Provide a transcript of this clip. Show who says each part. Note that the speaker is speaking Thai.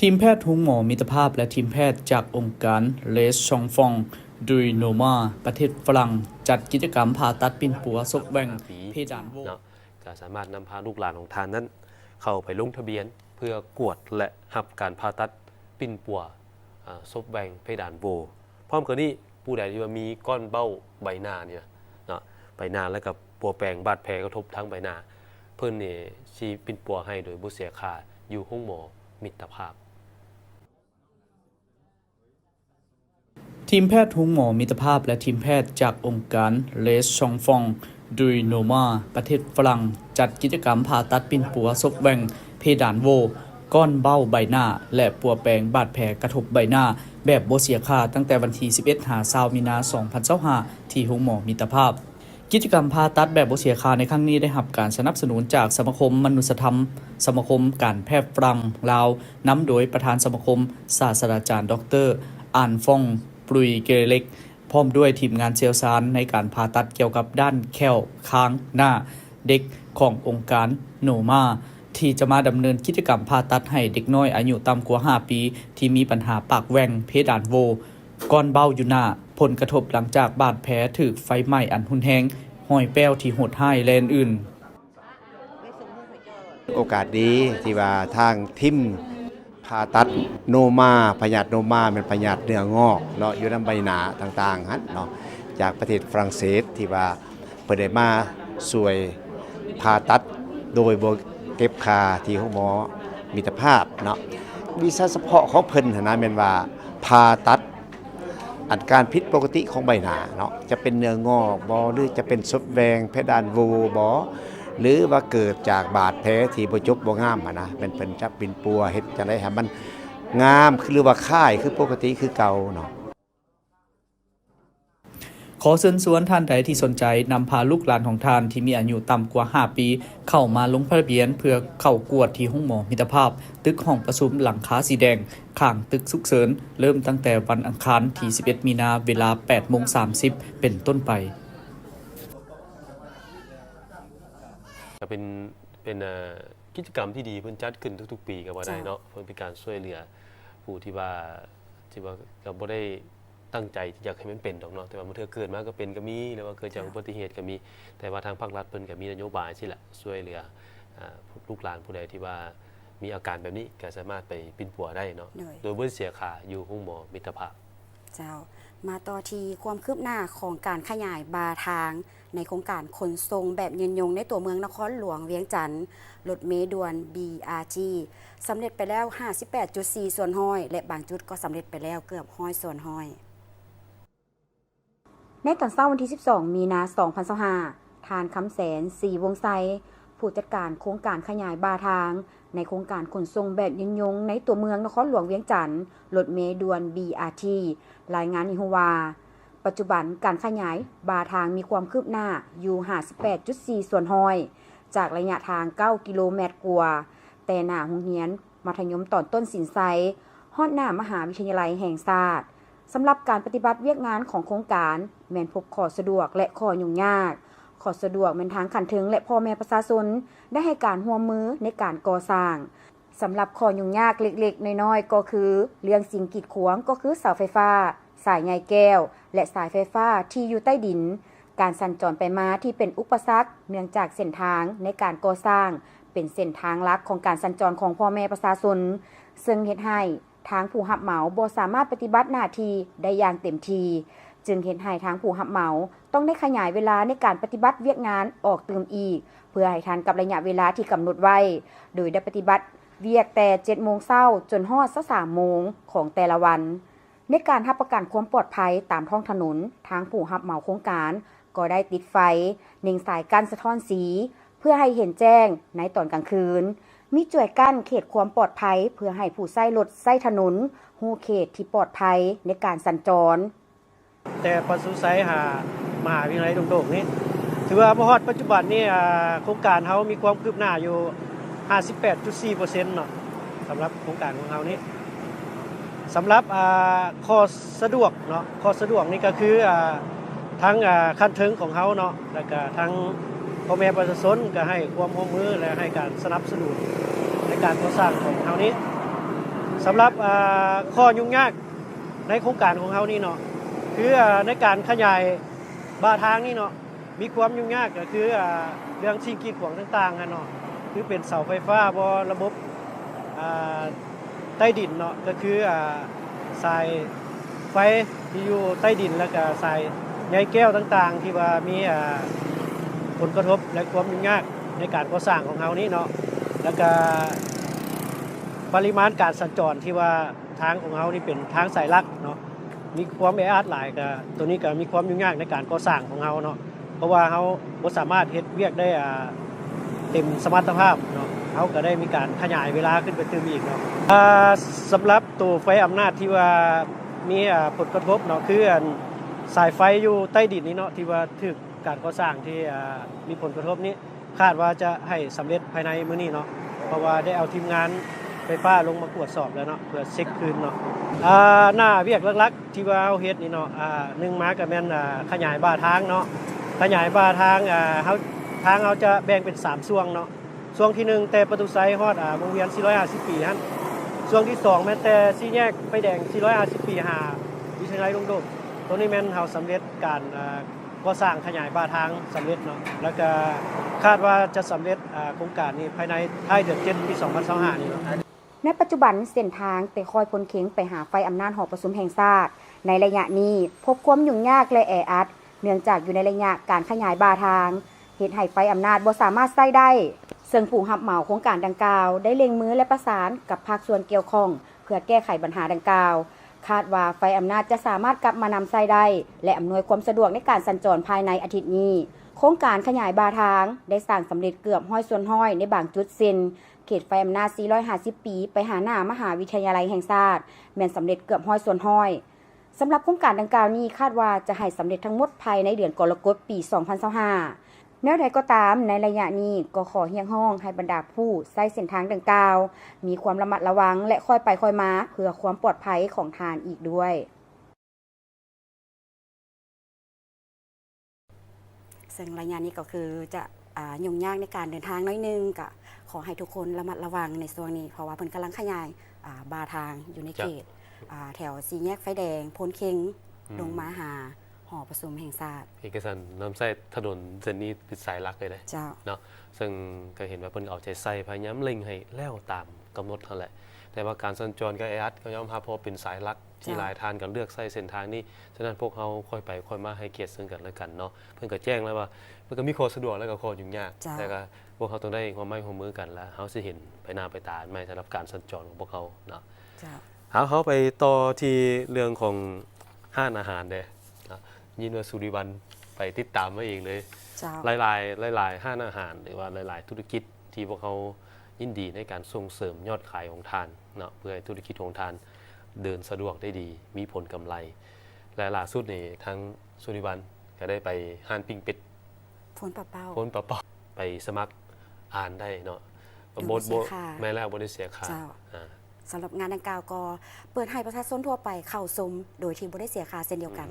Speaker 1: ทีมแพทย์ทุงหมอมิตรภาพและทีมแพทย์จากองค์การเลสชองฟองดุยโนมาประเทศฝรั่งจัดกิจกรรมผ่าตัดปิ้นปัวซกแหว่งเพดานโหว
Speaker 2: ก็สามารถนำพาลูกหลานของทานนั้นเข้าไปลงทะเบียนเพื่อกวดและหับการผ่าตัดปิ้นปัวซบแหว่งเพดานโหวพร้อมกับนี้ผู้ใดที่ว่ามีก้อนเบ้าใบหน้าเนี่ยนะใบหน้าแล้วกับปัวแปลงบาดแผลกระทบทั้งใบหน้าเพื่อนเนี่ยชี้ปิ้นปัวให้โดยบุเสียค่าอยู่ห้องหมอมิตรภาพ
Speaker 1: ทีมแพทย์ทุงหมอมิตรภาพและทีมแพทย์จากองค์การเลสชองฟองดุยโนมาประเทศฝรั่งจัดกิจกรรมผ่าตัดปิ้นปัวซกแหว่งเพดานโหวก้อนเบ้าใบหน้าและปัวแปลงบาดแผลกระทบใบหน้าแบบบ่เสียค่าตั้งแต่วันที่11 มีนาคม 2025ที่ห้องหมอมิตรภาพกิจกรรมผ่าตัดแบบบ่เสียค่าในครั้งนี้ได้รับการสนับสนุนจากสมาคมมนุษยธรรมสมาคมการแพทย์ฝรั่งลาวนำโดยประธานสมาคมศาสตราจารย์ดร.อานฟองปรุยเกเล็กพร้อมด้วยทีมงานเชี่ยวชาญในการผ่าตัดเกี่ยวกับด้านแข้วค้างหน้าเด็กขององค์การโนมาที่จะมาดำเนินกิจกรรมผ่าตัดให้เด็กน้อยอายุต่ำกว่า5ปีที่มีปัญหาปากแหว่งเพดานโหวก้อนเบ้าอยู่หน้าผลกระทบหลังจากบาดแผลถูกไฟไหม้อันรุนแรงห้อยแป้วที่โหดร้ายและอื่น
Speaker 3: โอกาสดีที่ว่าทางทิมผ่าตัดโนมาพยาธิโนมาเป็นพยาธิเนื้องอกเนาะอยู่ในใบหน้าต่างๆฮั่นเนาะจากประเทศฝรั่งเศสที่ว่าเพิ่นได้มาช่วยผ่าตัดโดยบ่เก็บค่าที่ของหมอมิตรภาพเนาะวิชาเฉพาะของเพิ่นนะแม่นว่าผ่าตัดอันการผิดปกติของใบหน้าเนาะจะเป็นเนื้องอกบ่หรือจะเป็นซบแหว่งเพดานโหวบ่หรือว่าเกิดจากบาดแผลที่บ่จบบ่งามนะเป็นเพิ่นจับปิ่นปัวเฮ็ดจังได๋ให้มันงามหรือว่าค่ายคือปกติคือเก่าเนาะ
Speaker 1: ขอเชิญชวนท่านใดที่สนใจนำพาลูกหลานของท่านที่มีอายุต่ำกว่า5ปีเข้ามาลงทะเบียนเพื่อเข้ากวดที่ห้องหมอมิตรภาพตึกห้องประชุมหลังคาสีแดงข้างตึกฉุกเฉินเริ่มตั้งแต่วันอังคารที่11 มีนาเวลา 8:30 เป็นต้นไป
Speaker 2: ก็เป็นกิจกรรมที่ดีเพิ่นจัดขึ้นทุกๆปีก็ว่าได้เนาะเพิ่นเป็นการช่วยเหลือผู้ที่ว่าก็บ่ได้ตั้งใจอยากให้มันเป็นดอกเนาะแต่ว่าเมื่อเกิดมาก็เป็นก็มีหรือว่าเกิดจากอุบัติเหตุก็มีแต่ว่าทางภาครัฐเพิ่นก็มีนโยบายสิล่ะช่วยเหลือลูกหลานผู้ใดที่ว่ามีอาการแบบนี้ก็สามารถไปปิ้นปัวได้เนาะโดยบ่เสียค่าอยู่ห้องหมอมิตรภาพ
Speaker 4: เจ้ามาต่อที่ความคืบหน้าของการขยายบาทางในโครงการขนส่งแบบยืนยงในตัวเมืองนครหลวงเวียงจันทน์รถเมล์ด่วน BRT สำเร็จไปแล้ว 58.4 ส่วนห้อยและบางจุดก็สำเร็จไปแล้วเกือบ100 ส่วนห้อยในตอนเช้าวันที่ 12 มีนาคม 2025ทานคำแสน ศรีวงศ์ไซผู้จัดการโครงการขยายบาทางในโครงการขนส่งแบบยืนยงในตัวเมืองนครหลวงเวียงจันทน์รถเมล์ด่วน BRT รายงานว่าปัจจุบันการขยายบาทางมีความคืบหน้าอยู่ 58.4 ส่วนห้อยจากระยะทาง 9 กิโลเมตรกว่าแต่หน้าโรงเรียนมัธยมตอนต้นสินไซฮอดหน้ามหาวิทยาลัยแห่งชาติสำหรับการปฏิบัติเวียกงานของโครงการแม่นพบข้อสะดวกและข้อยุ่งยากข้อสะดวกเป็นทางขันถึงและพ่อแม่ประชาชนได้ให้การร่วมมือในการก่อสร้างสำหรับข้อยุ่งยากเล็กๆน้อยๆก็คือเรื่องสิ่งกีดขวางก็คือเสาไฟฟ้าสายใยแก้วและสายไฟฟ้าที่อยู่ใต้ดินการสัญจรไปมาที่เป็นอุปสรรคเนื่องจากเส้นทางในการก่อสร้างเป็นเส้นทางหลักของการสัญจรของพ่อแม่ประชาชนซึ่งเฮ็ดให้ทางผู้รับเหมาบ่สามารถปฏิบัติหน้าที่ได้อย่างเต็มที่จึงเฮ็ดให้ทางผู้รับเหมาต้องได้ขยายเวลาในการปฏิบัติเวียกงานออกเติมอีกเพื่อให้ทันกับระยะเวลาที่กำหนดไว้โดยได้ปฏิบัติเวียกแต่ 7 โมงเช้าจนฮอด 3 โมงของแต่ละวันในการรับประกันความปลอดภัยตามท้องถนนทางผู้รับเหมาโครงการก็ได้ติดไฟเน่งสายกั้นสะท้อนสีเพื่อให้เห็นแจ้งในตอนกลางคืนมีจ่วยกั้นเขตความปลอดภัยเพื่อให้ผู้ใช้รถใช้ถนนฮู้เขตที่ปลอดภัยในการสัญจร
Speaker 5: แต่ปศุสัยมหาวิทยาลัยดงโด่งนี้ถือว่าพอฮอดปัจจุบันนี้โครงการเฮามีความคืบหน้าอยู่ 58.4% เนาะสำหรับโครงการของเฮานี้สำหรับข้อสะดวกเนาะข้อสะดวกนี่ก็คือทั้งขั้นถึงของเฮาเนาะแล้วก็ทั้งพ่อแม่ประชาชนก็ให้ความร่วมมือและให้การสนับสนุนในการก่อสร้างของเฮานี้ สำหรับข้อยุ่งยากในโครงการของเขานี่เนาะคือในการขยายบาทางนี่เนาะมีความยุ่งยากก็คือเรื่องสิ่งกีดขวางต่างๆเนาะคือเป็นเสาไฟฟ้าบ่ระบบใต้ดินเนาะก็คือสายไฟที่อยู่ใต้ดินแล้วก็สายใยแก้วต่างๆ ที่ว่ามีผลกระทบและความยุ่งยากในการก่อสร้างของเขานี่เนาะแล้วก็ปริมาณการสัญจรที่ว่าทางของเขานี่เป็นทางสายลักเนาะมีความแออัดหลายก็ตัวนี้ก็มีความยุ่งยากในการก่อสร้างของเขาเนาะเพราะว่าเขาบ่สามารถเฮ็ดเวียกได้เต็มสมรรถภาพเนาะเขาก็ได้มีการขยายเวลาขึ้นไปเติมอีกเนาะสำหรับตัวไฟอำนาจที่ว่ามีผลกระทบเนาะคือสายไฟอยู่ใต้ดินนี้เนาะที่ว่าถึกการก่อสร้างที่มีผลกระทบนี้คาดว่าจะให้สำเร็จภายในมื้อนี้เนาะเพราะว่าได้เอาทีมงานไฟฟ้าลงมาตรวจสอบแล้วเนาะเพื่อเช็คคืนเนาะหน้าเวียกลักๆที่ว่าเฮ็ดนี่เนาะ1มาก็แม่นขยายบ่าทางเนาะขยายบ่าทางเราจะแบ่งเป็น3ช่วงเนาะช่วงที่1แต่ประตูไซฮอดวงเวียน450 ปีหั่นช่วงที่2แม่นแต่4แยกไฟแดง450 ปีหาวิทยาลัยดงโดมตัวนี้แม่นเฮาสำเร็จการก่อสร้างขยายบ่าทางสำเร็จเนาะแล้วก็คาดว่าจะสำเร็จโครงการนี้ภายในท้ายเดือน7ปี2025นี่เนาะ
Speaker 4: ในปัจจุบันเส้นทางแต่คอยพ้นเข็งไปหาไฟอำนาจหอประชุมแห่งชาติในระยะนี้พบความยุ่งยากและแออัดเนื่องจากอยู่ในระยะการขยายบ่าทางเหตุให้ไฟอำนาจบ่สามารถใช้ได้ซึ่งผู้รับเหมาโครงการดังกล่าวได้เล็งมือและประสานกับภาคส่วนเกี่ยวข้องเพื่อแก้ไขปัญหาดังกล่าวคาดว่าไฟอำนาจจะสามารถกลับมานำใช้ได้และอำนวยความสะดวกในการสัญจรภายในอาทิตย์นี้โครงการขยายบ่าทางได้สร้างสำเร็จเกือบ100 ส่วนห้อยในบางจุดเส้นเขตไฟอำนาจ450 ปีไปหาหน้ามหาวิทยาลัยแห่งชาติแม่นสำเร็จเกือบ100 ส่วนห้อยสำหรับโครงการดังกล่าวนี้คาดว่าจะให้สำเร็จทั้งหมดภายในเดือนกรกฎาคมปี 2025แนวใดก็ตามในระยะนี้ก็ขอเรียกร้องให้บรรดาผู้ใช้เส้นทางดังกล่าวมีความระมัดระวังและค่อยไปค่อยมาเพื่อความปลอดภัยของทานอีกด้วยซึ่งระยะนี้ก็คือจะยุ่งยากในการเดินทางน้อยนึงก็ขอให้ทุกคนระมัดระวังในส่วนนี้เพราะว่าเพิ่นกำลังขยายบ่าทางอยู่ในเขตแถว4แยกไฟแดงโพนเค็งลงมาหาหอประชุมแห่งชาติ
Speaker 2: เอกสารนำใส่ถนนเส้นนี้เป็นสายหลักเลย
Speaker 4: เจ้า
Speaker 2: เนาะซึ่งก็เห็นว่าเพิ่นเอาใจใส่พยายามเล็งให้แล้วตามกำหนดนั่นแหละแต่ว่าการสัญจรกับแออัดก็ยอมรับเพราะเป็นสายหลักที่หลายทานกันเลือกใช้เส้นทางนี้ฉะนั้นพวกเขาค่อยไปค่อยมาให้เกียรติซึ่งกันและกันเนาะเพิ่นก็แจ้งแล้วว่ามันก็มีข้อสะดวกและก็ข้อยุ่งยากแต่ก็พวกเขาต้องได้ความร่วมมือกันแล้วเฮาสิเห็นไปหน้าไปตาไม่สำหรับการสัญจรของพวกเขาเนาะเขาไปต่อที่เรื่องของห้านอาหารเด้ยินว่าสุริวันไปติดตามมาเองเลยหลายห้านอาหารหรือว่าหลายธุรกิจที่พวกเขายินดีในการส่งเสริมยอดขายของทานเนาะเพื่อให้ธุรกิจของทานเดินสะดวกได้ดีมีผลกำไรและล่าสุดนี่ทั้งสุริวันก็ได้ไปห้านปิ้งเป็ด
Speaker 4: พ้นปะเป้า
Speaker 2: ไปสมัครอ่านได้เนาะโบแม่แล้วบ่ได้เสียค่า
Speaker 4: สำหรับงานดังกล่าวก็เปิดให้ประชาชนทั่วไปเข้าชมโดยที่บ่ได้เสียค่าเช่นเดียวกัน